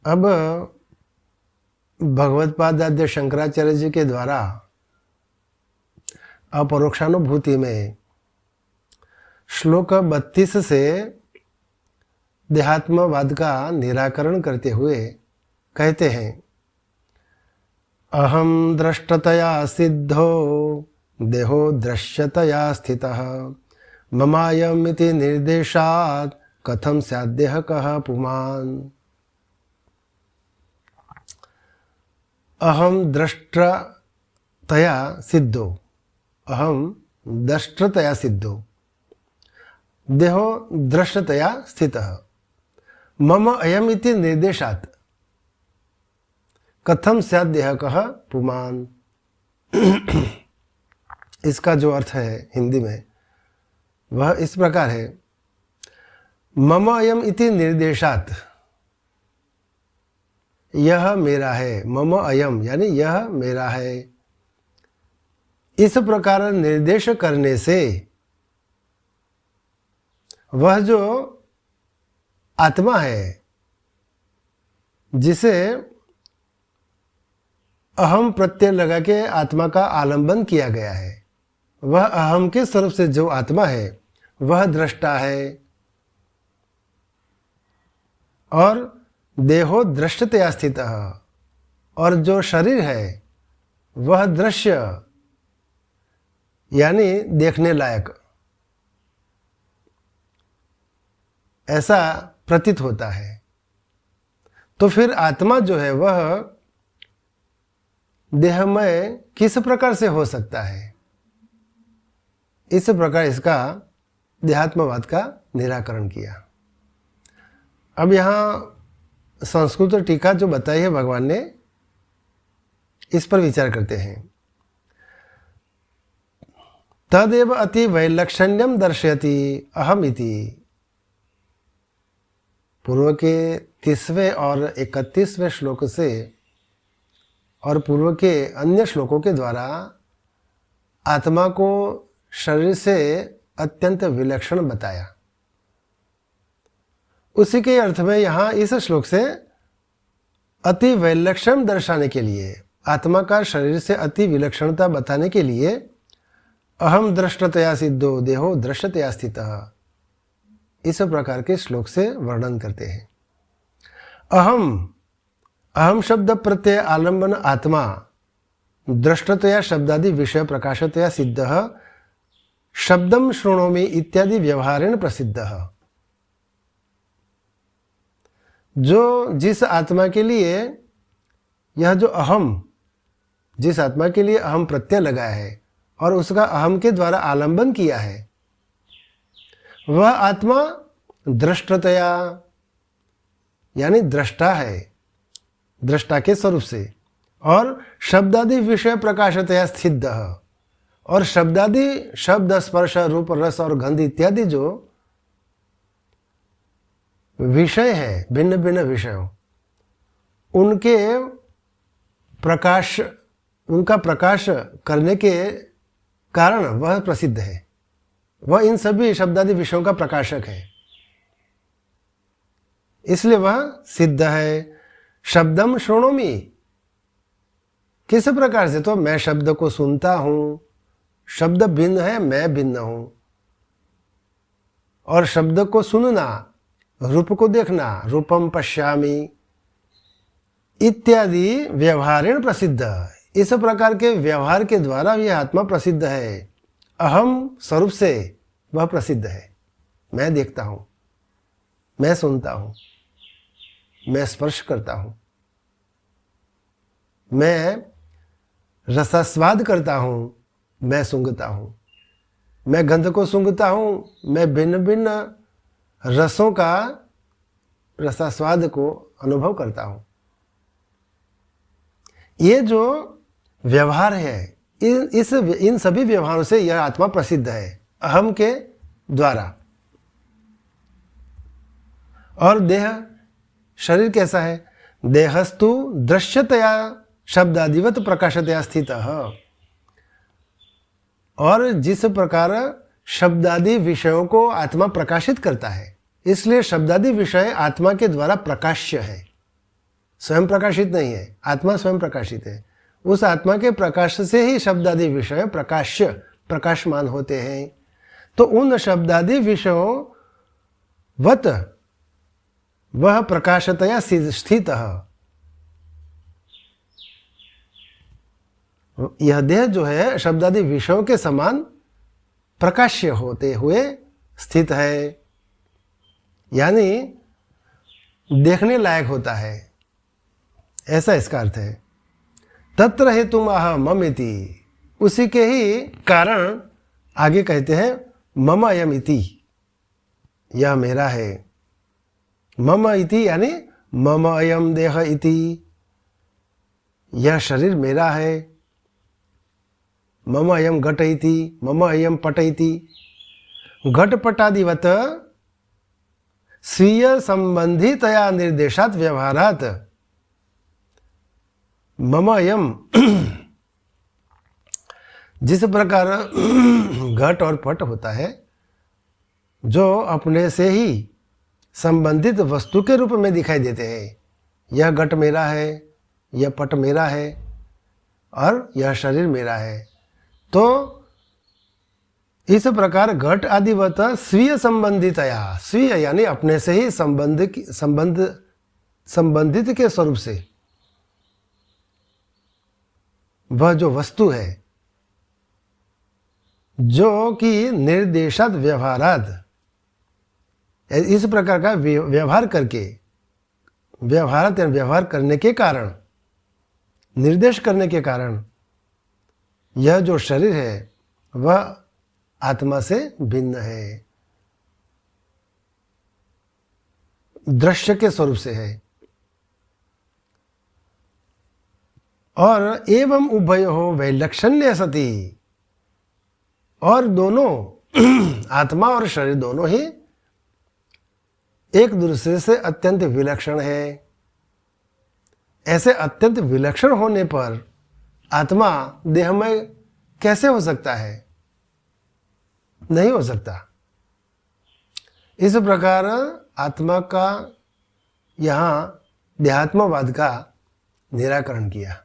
अब भगवत्पादाद्य शंकराचार्य जी के द्वारा अपरोक्षानुभूति में श्लोक 32 से देहात्मवाद का निराकरण करते हुए कहते हैं, अहम दृष्टतया सिद्धो देहो दृश्यतया स्थितः ममायमिति निर्देशात् कथम स्याद्देह कः पुमान्। अहम दृष्टतया सिद्धो, अहम दृष्टतया सिद्धो, देहो दृश्यतया स्थितः मम अयम इति निर्देशात् कथम स्याद्देह कः पुमान्। इसका जो अर्थ है हिंदी में वह इस प्रकार है, मम अयम इति निर्देशात्, यह मेरा है, मम अयम यानी यह मेरा है, इस प्रकार निर्देश करने से वह जो आत्मा है जिसे अहम प्रत्यय लगा के आत्मा का आलंबन किया गया है, वह अहम के स्वरूप से जो आत्मा है वह दृष्टा है, और देहो दृश्यतया स्थितः, और जो शरीर है वह दृश्य यानी देखने लायक ऐसा प्रतीत होता है। तो फिर आत्मा जो है वह देहमय किस प्रकार से हो सकता है? इस प्रकार इसका देहात्मवाद का निराकरण किया। अब यहाँ संस्कृत टीका जो बताई है भगवान ने, इस पर विचार करते हैं। तदेव अति वैलक्षण्यम दर्शयति अहम इति। पूर्व के 30वें और 31वें श्लोक से और पूर्व के अन्य श्लोकों के द्वारा आत्मा को शरीर से अत्यंत विलक्षण बताया। उसी के अर्थ में यहाँ इस श्लोक से अति वैलक्षण दर्शाने के लिए, आत्मा का शरीर से अति विलक्षणता बताने के लिए, अहम दृष्टतया सिद्धो देहो दृश्यतया स्थितः, इस प्रकार के श्लोक से वर्णन करते हैं। अहम शब्द प्रत्यय आलंबन आत्मा दृष्टतया शब्दादि विषय प्रकाशतया सिद्धः शब्दम शृणोमि इत्यादि व्यवहारेण प्रसिद्धः। जो जिस आत्मा के लिए यह जो अहम, जिस आत्मा के लिए अहम प्रत्यय लगाया है और उसका अहम के द्वारा आलंबन किया है, वह आत्मा दृष्टतया यानी दृष्टा है, दृष्टा के स्वरूप से, और शब्दादि विषय प्रकाशतया स्थित, और शब्दादि शब्द स्पर्श रूप रस और गंध इत्यादि जो विषय है, भिन्न भिन्न विषयों, उनके प्रकाश, उनका प्रकाश करने के कारण वह प्रसिद्ध है। वह इन सभी शब्दादि विषयों का प्रकाशक है, इसलिए वह सिद्ध है। शब्दम शृणोमि, किस प्रकार से? तो मैं शब्द को सुनता हूं, शब्द भिन्न है, मैं भिन्न हूं, और शब्द को सुनना, रूप को देखना, रूपम पश्यामि इत्यादि व्यवहारेण प्रसिद्ध, इस प्रकार के व्यवहार के द्वारा यह आत्मा प्रसिद्ध है। अहम स्वरूप से वह प्रसिद्ध है। मैं देखता हूं, मैं सुनता हूं, मैं स्पर्श करता हूं, मैं रसास्वाद करता हूं, मैं सूंघता हूं, मैं गंध को सूंघता हूं, मैं भिन्न भिन्न रसों का रसास्वाद को अनुभव करता हूं। ये जो व्यवहार है, इन सभी व्यवहारों से यह आत्मा प्रसिद्ध है अहम के द्वारा। और देह, शरीर कैसा है? देहस्तु दृश्यतया शब्दादिवत प्रकाशतया स्थितः, और जिस प्रकार शब्दादि विषयों को आत्मा प्रकाशित करता है, इसलिए शब्दादि विषय आत्मा के द्वारा प्रकाश्य है। स्वयं प्रकाशित नहीं है, आत्मा स्वयं प्रकाशित है। उस आत्मा के प्रकाश से ही शब्दादि विषय प्रकाशमान होते हैं। तो उन शब्दादि विषयों वत वह प्रकाशतया स्थित, यह देह जो है शब्दादि विषयों के समान प्रकाश्य होते हुए स्थित है, यानी देखने लायक होता है, ऐसा इसका अर्थ है। तत्र हेतुम आह मम इति, उसी के ही कारण आगे कहते हैं मम अयम इति, यह मेरा है। मम इति यानी मम अयम देह इति, यह शरीर मेरा है। मम अयम घट इति, मम अयम पट इति। घटपटादिवत स्वीय संबंधितया निर्देशात व्यवहारात मम अयम, जिस प्रकार घट और पट होता है जो अपने से ही संबंधित वस्तु के रूप में दिखाई देते हैं, यह घट मेरा है, यह पट मेरा है और यह शरीर मेरा है, तो इस प्रकार घट आदिवत स्वीय संबंधितया, स्वीय यानी अपने से ही संबंधित के स्वरूप से वह जो वस्तु है जो कि निर्देशात व्यवहारात, इस प्रकार का व्यवहार करके, व्यवहारात व्यवहार करने के कारण, निर्देश करने के कारण यह जो शरीर है वह आत्मा से भिन्न है, दृश्य के स्वरूप से है। और एवं उभयो वैलक्षण्य सति, और दोनों आत्मा और शरीर दोनों ही एक दूसरे से अत्यंत विलक्षण है। ऐसे अत्यंत विलक्षण होने पर आत्मा देहमय कैसे हो सकता है? नहीं हो सकता। इस प्रकार आत्मा का यहाँ देहात्मवाद का निराकरण किया।